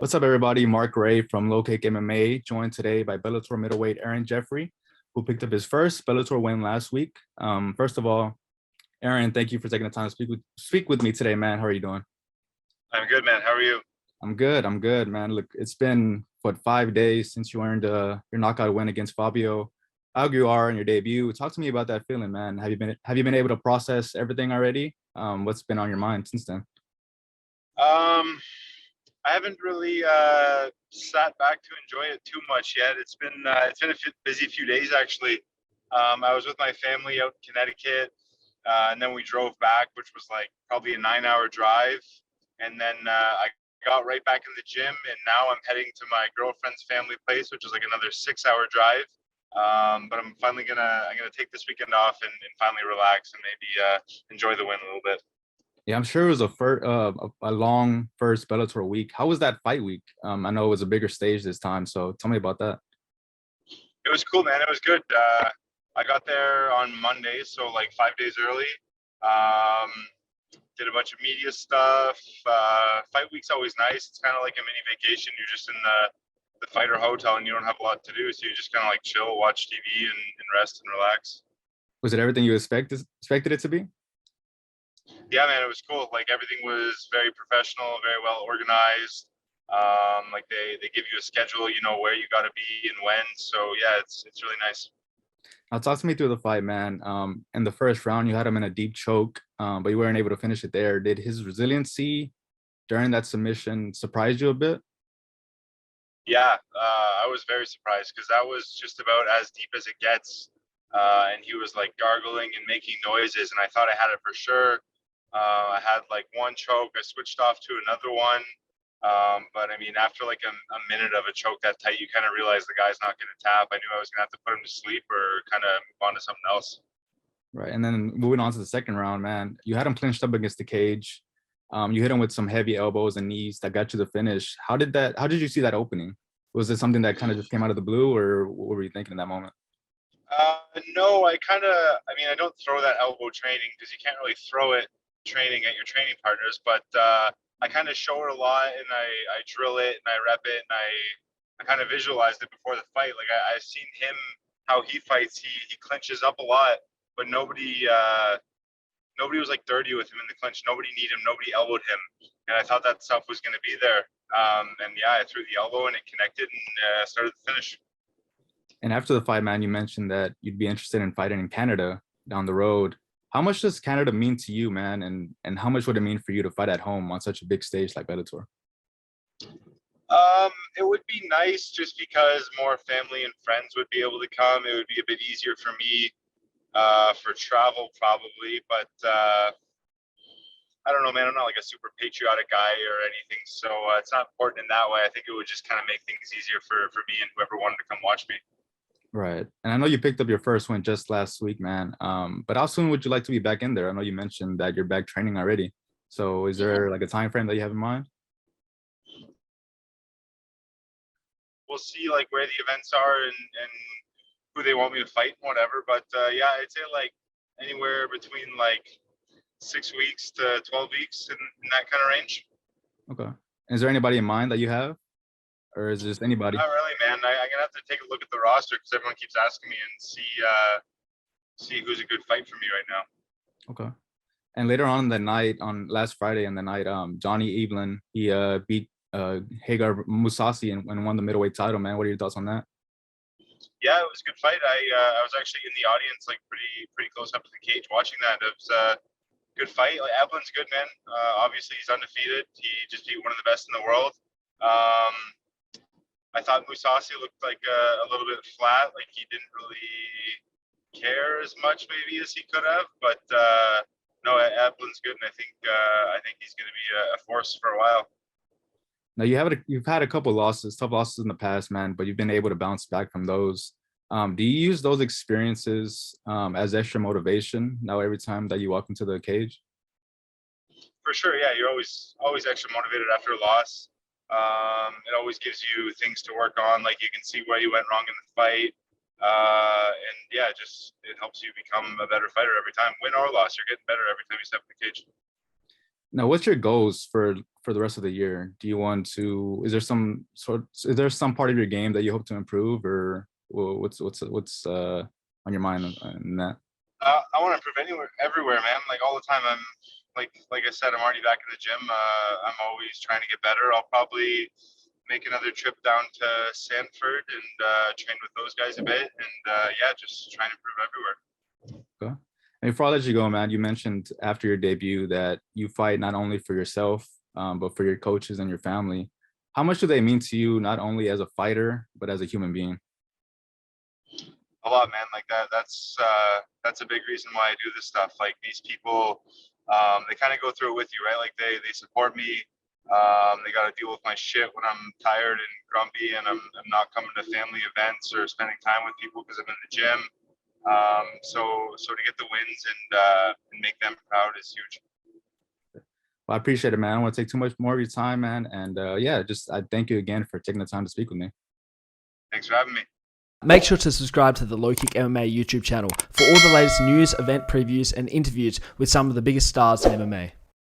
What's up, everybody? Marc Ray from LowKick MMA, joined today by Bellator middleweight Aaron Jeffery, who picked up his first Bellator win last week. First of all, Aaron, thank you for taking the time to speak with me today, man. How are you doing? I'm good, man. How are you? I'm good, man. Look, it's been, 5 days since you earned your knockout win against Fabio Aguiar in your debut. Talk to me about that feeling, man. Have you been able to process everything already? What's been on your mind since then? I haven't really sat back to enjoy it too much yet. It's been a busy few days actually. I was with my family out in Connecticut, and then we drove back, which was like probably a 9-hour drive, and then I got right back in the gym, and now I'm heading to my girlfriend's family place, which is like another 6-hour drive. But I'm gonna take this weekend off and finally relax and maybe enjoy the win a little bit. Yeah, I'm sure it was a long first Bellator week. How was that fight week? I know it was a bigger stage this time, so tell me about that. It was cool, man. It was good. I got there on Monday, so like 5 days early. Did a bunch of media stuff. Fight week's always nice. It's kind of like a mini vacation. You're just in the fighter hotel and you don't have a lot to do, so you just kind of like chill, watch TV, and rest and relax. Was it everything you expected it to be? Yeah, man, it was cool. Like everything was very professional, very well organized. Like they give you a schedule, you know where you got to be and when. So yeah, it's really nice. Now talk to me through the fight, man. In the first round, you had him in a deep choke, but you weren't able to finish it there. Did his resiliency during that submission surprise you a bit? Yeah, I was very surprised because that was just about as deep as it gets. And he was like gargling and making noises, and I thought I had it for sure. I had like one choke. I switched off to another one. But I mean, after like a minute of a choke that tight, you kind of realize the guy's not going to tap. I knew I was going to have to put him to sleep or kind of move on to something else. Right. And then moving on to the second round, man, you had him clinched up against the cage. You hit him with some heavy elbows and knees that got you the finish. How did you see that opening? Was it something that kind of just came out of the blue, or what were you thinking in that moment? No, I don't throw that elbow training because you can't really throw it training at your training partners, but I kind of show it a lot and I drill it and I rep it and I kind of visualized it before the fight. Like I've seen him, how he fights, he clinches up a lot, but nobody was like dirty with him in the clinch. Nobody kneed him, nobody elbowed him. And I thought that stuff was going to be there. And yeah, I threw the elbow and it connected and started the finish. And after the fight, man, you mentioned that you'd be interested in fighting in Canada down the road. How much does Canada mean to you, man? And how much would it mean for you to fight at home on such a big stage like Bellator? It would be nice just because more family and friends would be able to come. It would be a bit easier for me for travel probably, but I don't know, man. I'm not like a super patriotic guy or anything, so it's not important in that way. I think it would just kind of make things easier for me and whoever wanted to come watch me. Right. And I know you picked up your first win just last week, man. But how soon would you like to be back in there? I know you mentioned that you're back training already. So is there like a time frame that you have in mind? We'll see like where the events are and who they want me to fight and whatever. But yeah, I'd say like anywhere between like 6 weeks to 12 weeks in that kind of range. Okay. Is there anybody in mind that you have? Or is it just anybody? Not really, man. I'm gonna have to take a look at the roster because everyone keeps asking me and see who's a good fight for me right now. Okay. And later on in the night, on last Friday in the night, Johnny Evelyn, he beat Hagar Mousasi and won the middleweight title, man. What are your thoughts on that? Yeah, it was a good fight. I was actually in the audience, like pretty close up to the cage watching that. It was a good fight. Like Evelyn's good, man. Obviously he's undefeated. He just beat one of the best in the world. I thought Mousasi looked like a little bit flat, like he didn't really care as much maybe as he could have. But no, Evelyn's good, and I think he's going to be a force for a while. Now you've had a couple losses, tough losses in the past, man, but you've been able to bounce back from those. Do you use those experiences as extra motivation now every time that you walk into the cage? For sure, yeah. You're always extra motivated after a loss. It always gives you things to work on. Like you can see where you went wrong in the fight. And yeah, it helps you become a better fighter every time. Win or loss, you're getting better every time you step in the cage. Now, what's your goals for the rest of the year? Do you want to? Is there some part of your game that you hope to improve, or what's on your mind on that? I want to improve everywhere, man. Like all the time. I'm like I said, I'm already back in the gym. I'm always trying to get better. I'll probably make another trip down to Sanford and train with those guys a bit. And yeah, just trying to improve everywhere. Okay. And before I let you go, man, you mentioned after your debut that you fight not only for yourself, but for your coaches and your family. How much do they mean to you, not only as a fighter, but as a human being? A lot, man. Like that's a big reason why I do this stuff. Like these people, they kind of go through it with you, right? Like they support me. They got to deal with my shit when I'm tired and grumpy and I'm not coming to family events or spending time with people because I'm in the gym. So to get the wins and make them proud is huge. Well, I appreciate it, man. I don't want to take too much more of your time, man. And yeah, just I thank you again for taking the time to speak with me. Thanks for having me. Make sure to subscribe to the LowKick MMA YouTube channel for all the latest news, event previews, and interviews with some of the biggest stars in MMA.